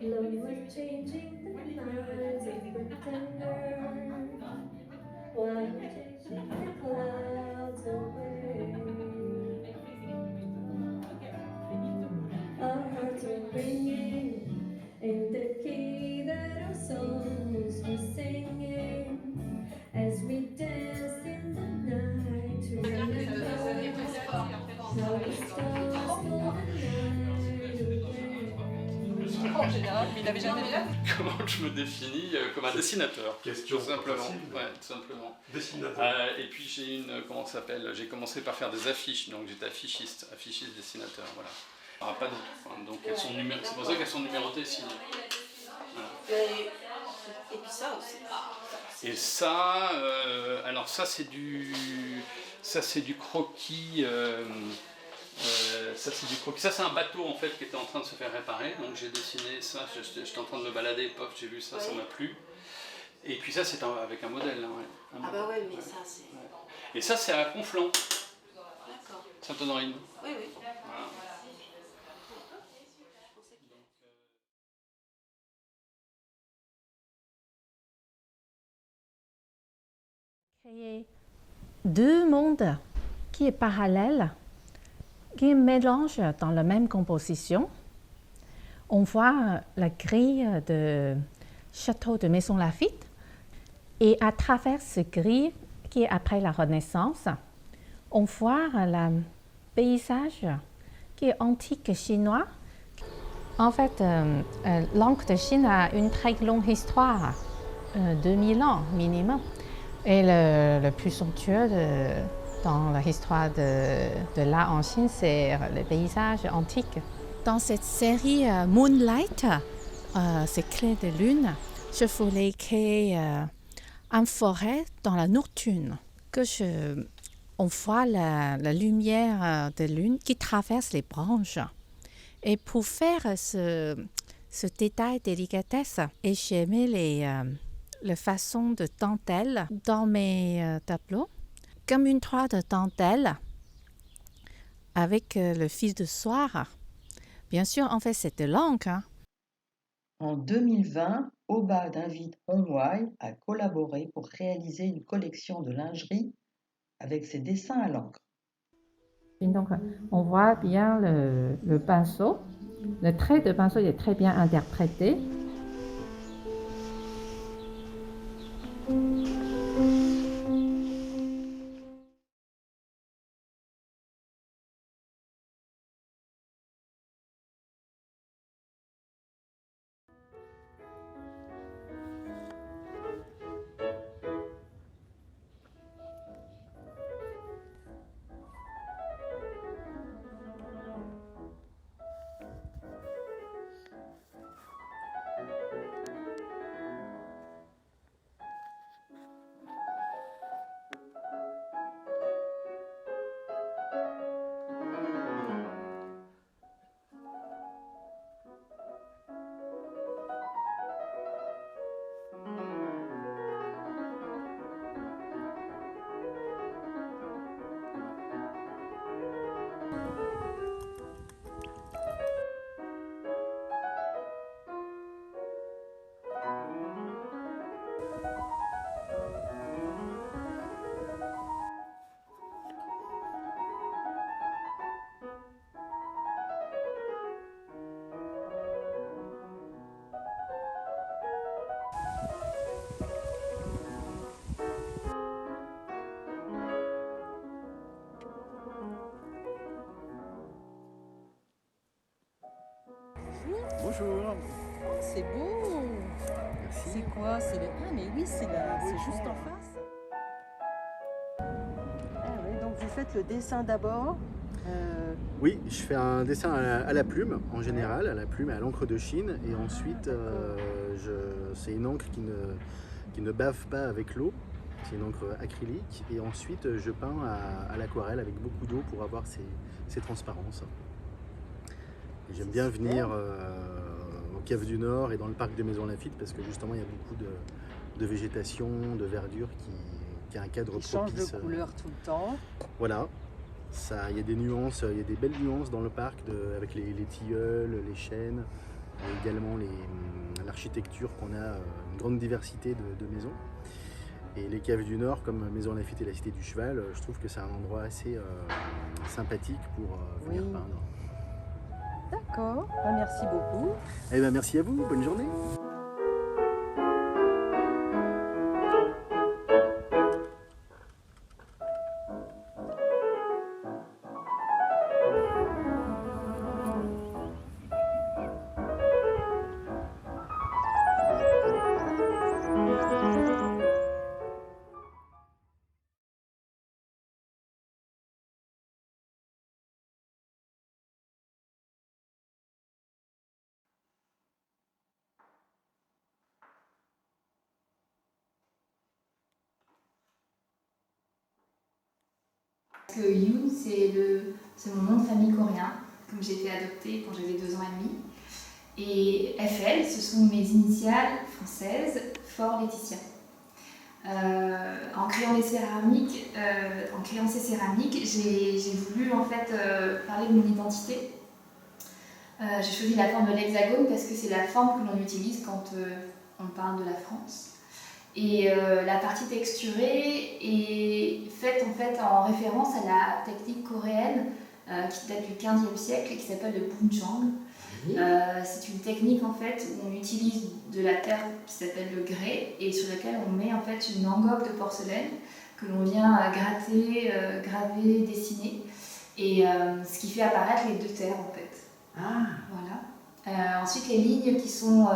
Love was changing the minds of pretenders while chasing the clouds away. Our hearts were ringing in the key that our souls were singing as we danced in the night to remember how the stars stole the night away. En général, mais il n'avait jamais vu. Comment je me définis comme un dessinateur. Question tout simplement. facile. Ouais, tout simplement. Dessinateur. Et puis j'ai une, comment ça s'appelle, j'ai commencé par faire des affiches, donc j'étais affichiste dessinateur, voilà. Il n'y en aura pas d'autres, hein, donc elles sont c'est pour ça qu'elles sont numérotées signées. Voilà. Et puis ça aussi. Et ça, alors ça c'est du croquis. Ça c'est du croquis. Ça c'est un bateau en fait qui était en train de se faire réparer. Donc j'ai dessiné ça. J'étais en train de me balader, pop, j'ai vu ça, ça m'a plu. Et puis ça c'est avec un modèle. Là, ouais. Ah bah ouais, mais ça c'est. Ouais. Et ça c'est à Conflans. D'accord. Sainte-Honorine. Oui, oui. Voilà. Créer deux mondes qui est parallèle, qui mélangent dans la même composition. On voit la grille de château de Maison Lafitte et à travers ce grille qui est après la Renaissance, on voit le paysage qui est antique chinois. En fait, l'encre de Chine a une très longue histoire, 2000 ans minimum. Et le plus somptueux dans l'histoire de l'art en Chine, c'est le paysage antique. Dans cette série Moonlight, c'est Clé de lune, je voulais créer une forêt dans la nocturne, on voit la lumière de lune qui traverse les branches. Et pour faire ce détail délicatesse, et j'ai mis les façons de dentelle dans mes tableaux, comme une toile de dentelle avec le fil de soie. Bien sûr, en fait, c'est de l'encre. Hein. En 2020, Obad invite Onwai à collaborer pour réaliser une collection de lingerie avec ses dessins à l'encre. Donc, on voit bien le pinceau. Le trait de pinceau est très bien interprété. Bonjour. Oh, c'est beau. Merci. C'est quoi? C'est Ah, mais oui, c'est juste en face. Ah oui, donc vous faites le dessin d'abord. Oui, je fais un dessin à la plume, en général, à la plume, à l'encre de Chine. Et ensuite, c'est une encre qui ne bave pas avec l'eau. C'est une encre acrylique. Et ensuite, je peins à l'aquarelle avec beaucoup d'eau pour avoir ces transparences. Et j'aime bien venir au Cave du Nord et dans le parc de Maison Lafitte parce que justement, il y a beaucoup de végétation, de verdure qui a un cadre Qui propice. change de couleur tout le temps. Voilà. Il y a des nuances, il y a des belles nuances dans le parc avec les tilleuls, les chênes. et également l'architecture qu'on a, une grande diversité de maisons. Et les caves du Nord, comme Maison Laffitte et la Cité du Cheval, je trouve que c'est un endroit assez sympathique pour venir Oui. peindre. D'accord, merci beaucoup. Eh ben, merci à vous, bonne journée. Parce que Yoon, c'est mon nom de famille coréen, comme j'ai été adoptée quand j'avais 2 ans et demi. Et FL, ce sont mes initiales françaises, Fort Laetitia. En créant ces céramiques, j'ai voulu en fait parler de mon identité. J'ai choisi la forme de l'hexagone parce que c'est la forme que l'on utilise quand on parle de la France. Et la partie texturée est faite en fait en référence à la technique coréenne qui date du 15e siècle et qui s'appelle le bunjang. C'est une technique en fait où on utilise de la terre qui s'appelle le grès et sur laquelle on met en fait une engobe de porcelaine que l'on vient gratter, graver, dessiner et ce qui fait apparaître les 2 terres en fait. Voilà. Ensuite les lignes qui sont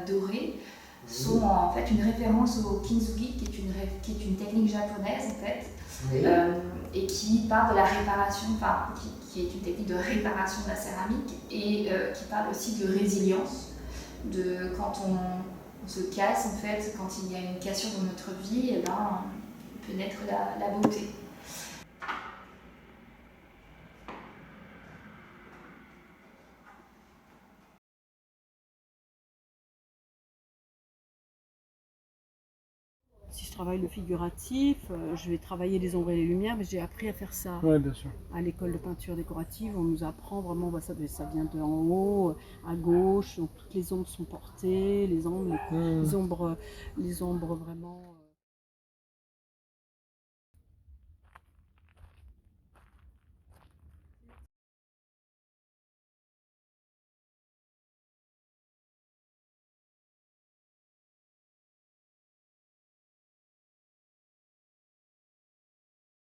dorées sont en fait une référence au kintsugi qui est une technique japonaise en fait. Et qui parle de la réparation, enfin, qui est une technique de réparation de la céramique et qui parle aussi de résilience, de quand on se casse en fait, quand il y a une cassure dans notre vie, et ben, peut naître la beauté. Si je travaille le figuratif, je vais travailler les ombres et les lumières, mais j'ai appris à faire ça. Ouais, bien sûr. À l'école de peinture décorative, on nous apprend vraiment, ça vient de en haut, à gauche, donc toutes les ombres sont portées, les ombres vraiment...